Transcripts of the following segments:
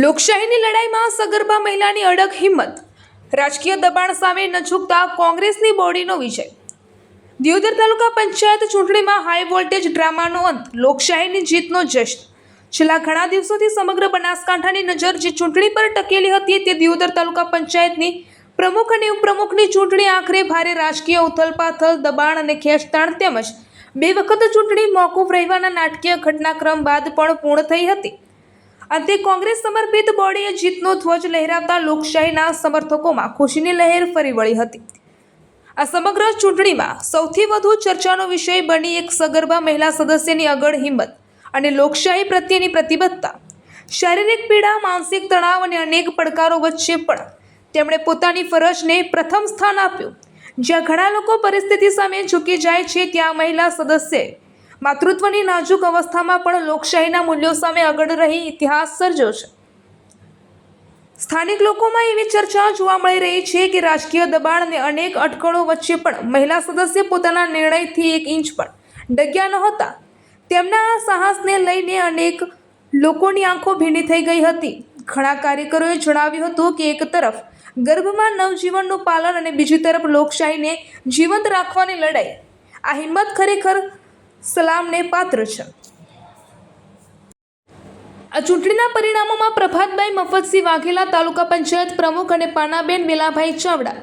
લોકશાહીની લડાઈમાં સગર્ભા મહિલાની અડગ હિંમત, રાજકીય દબાણ સામે ન ઝૂકતા કોંગ્રેસની બોડીનો વિજય। દિયોદર તાલુકા પંચાયત ચૂંટણીમાં હાઈ વોલ્ટેજ ડ્રામાનો અંત, લોકશાહીની જીતનો જશ્ન। છેલ્લા ઘણા દિવસોથી સમગ્ર બનાસકાંઠાની નજર જે ચૂંટણી પર ટકેલી હતી તે દિયોદર તાલુકા પંચાયતની પ્રમુખ અને ઉપપ્રમુખની ચૂંટણી આખરે ભારે રાજકીય ઉથલપાથલ, દબાણ અને ખેંચતાણ તેમજ બે વખત ચૂંટણી મોકૂફ રહેવાના નાટકીય ઘટનાક્રમ બાદ પણ પૂર્ણ થઈ હતી। અંતે કોંગ્રેસ સમર્પિત બોડીએ જીતનો ધ્વજ લહેરાવતા લોકશાહીના સમર્થકોમાં ખુશીની લહેર ફરી વળી હતી। આ સમગ્ર ચૂંટણીમાં સૌથી વધુ ચર્ચાનો વિષય બની એક સગર્ભા મહિલા સદસ્યની અગળ હિંમત અને લોકશાહી પ્રત્યેની પ્રતિબદ્ધતા। શારીરિક પીડા, માનસિક તણાવ અને અનેક પડકારો વચ્ચે પણ તેમણે પોતાની ફરજને પ્રથમ સ્થાન આપ્યું। જ્યાં ઘણા લોકો પરિસ્થિતિ સામે ઝૂકી જાય છે, ત્યાં મહિલા સદસ્યએ માતૃત્વની નાજુક અવસ્થામાં પણ લોકશાહીના મૂલ્યો સામે આગળ રહી ઇતિહાસ સર્જ્યો છે। સ્થાનિક લોકોમાં એવી ચર્ચા જોવા મળી રહી છે કે રાજકીય દબાણ અને અનેક અટકળો વચ્ચે પણ મહિલા સદસ્ય પોતાના નિર્ણયથી એક ઇંચ પણ ડગ્યા નહોતા। તેમના આ સાહસને લઈને અનેક લોકોની આંખો ભીની થઈ ગઈ હતી। ઘણા કાર્યકરોએ જણાવ્યું હતું કે એક તરફ ગર્ભમાં નવજીવનનું પાલન અને બીજી તરફ લોકશાહીને જીવંત રાખવાની લડાઈ, આ હિંમત ખરેખર સલામને પાત્ર છે। આ ચૂંટણીના પરિણામોમાં પ્રભાતભાઈ મફતસિંહ વાઘેલા તાલુકા પંચાયત પ્રમુખ અને પાનાબેન વેલાભાઈ ચાવડા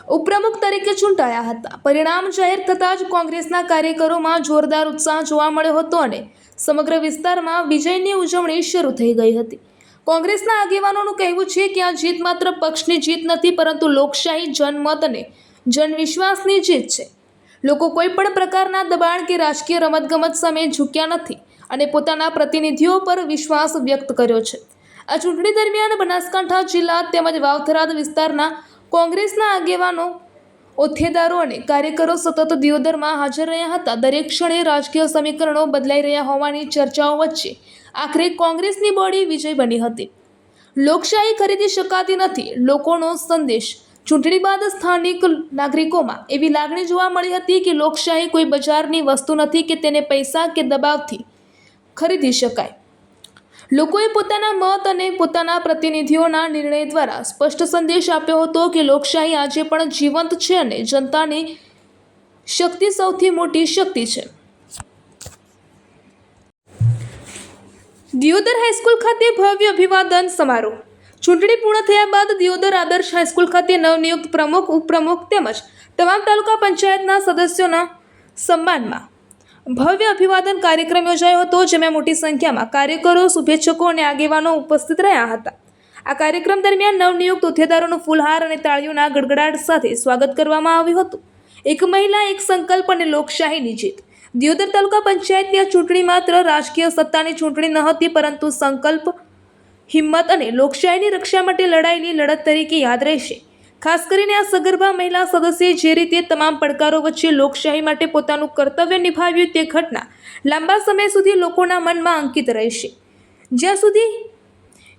ઉપપ્રમુખ તરીકે ચૂંટાયા હતા। પરિણામ જાહેર થતાં જ કોંગ્રેસના કાર્યકરોમાં જોરદાર ઉત્સાહ જોવા મળ્યો હતો અને સમગ્ર વિસ્તારમાં વિજયની ઉજવણી શરૂ થઈ ગઈ હતી। કોંગ્રેસના આગેવાનોનું કહેવું છે કે આ જીત માત્ર પક્ષની જીત નથી, પરંતુ લોકશાહી, જનમત અને જનવિશ્વાસની જીત છે। લોકો કોઈ પણ પ્રકારના દબાણ કે રાજકીય રમતગમત સામે ઝૂક્યા નથી અને પોતાના પ્રતિનિધિઓ પર વિશ્વાસ વ્યક્ત કર્યો છે। આ ચૂંટણી દરમિયાન બનાસકાંઠા જિલ્લા તેમજ વાવથરાદ વિસ્તારના કોંગ્રેસના આગેવાનો, હોદ્દેદારો અને કાર્યકરો સતત દિયોદરમાં હાજર રહ્યા હતા। દરેક ક્ષણે રાજકીય સમીકરણો બદલાઈ રહ્યા હોવાની ચર્ચાઓ વચ્ચે આખરે કોંગ્રેસની બોડી વિજય બની હતી। લોકશાહી ખરીદી શકાતી નથી, લોકોનો સંદેશ। ચૂંટણી બાદ સ્થાનિક નાગરિકોમાં એવી લાગણી જોવા મળી હતી કે લોકશાહી કોઈ બજારની વસ્તુ નથી કે તેને પૈસા કે દબાવથી ખરીદી શકાય। લોકોએ પોતાના મત અને પોતાના પ્રતિનિધિઓના નિર્ણય દ્વારા સ્પષ્ટ સંદેશ આપ્યો હતો કે લોકશાહી આજે પણ જીવંત છે અને જનતાની શક્તિ સૌથી મોટી શક્તિ છે। દિયોદર હાઈસ્કૂલ ખાતે ભવ્ય અભિવાદન સમારોહ। ચૂંટણી પૂર્ણ થયા બાદ દિયોદર આદર્શ હાઈસ્કૂલ ખાતે નવનિયુક્ત પ્રમુખ, ઉપપ્રમુખ તેમજ તમામ તાલુકા પંચાયતના સદસ્યોના સન્માનમાં ભવ્ય અભિવાદન કાર્યક્રમ યોજાયો હતો, જેમાં મોટી સંખ્યામાં કાર્યકરો, શુભેચ્છકો અને આગેવાનો ઉપસ્થિત રહ્યા હતા। આ કાર્યક્રમ દરમિયાન નવનિયુક્ત હોદ્દેદારોનું ફૂલહાર અને તાળીઓના ગડગડાટ સાથે સ્વાગત કરવામાં આવ્યું હતું। એક મહિલા, એક સંકલ્પ અને લોકશાહીની જીત। દિયોદર તાલુકા પંચાયતની આ ચૂંટણી માત્ર રાજકીય સત્તાની ચૂંટણી ન હતી, પરંતુ સંકલ્પ, હિંમત અને લોકશાહીની રક્ષા માટે લડાયેલી લડત તરીકે યાદ રહેશે। ખાસ કરીને આ સગર્ભા મહિલા સદસ્યએ જે રીતે તમામ પડકારો વચ્ચે લોકશાહી માટે પોતાનું કર્તવ્ય નિભાવ્યું તે ઘટના લાંબા સમય સુધી લોકોના મનમાં અંકિત રહેશે। જ્યાં સુધી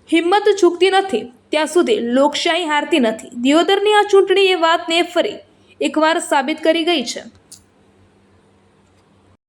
હિંમત ઝૂકતી નથી, ત્યાં સુધી લોકશાહી હારતી નથી। દિયોદરની આ ચૂંટણી એ વાતને ફરી એકવાર સાબિત કરી ગઈ છે।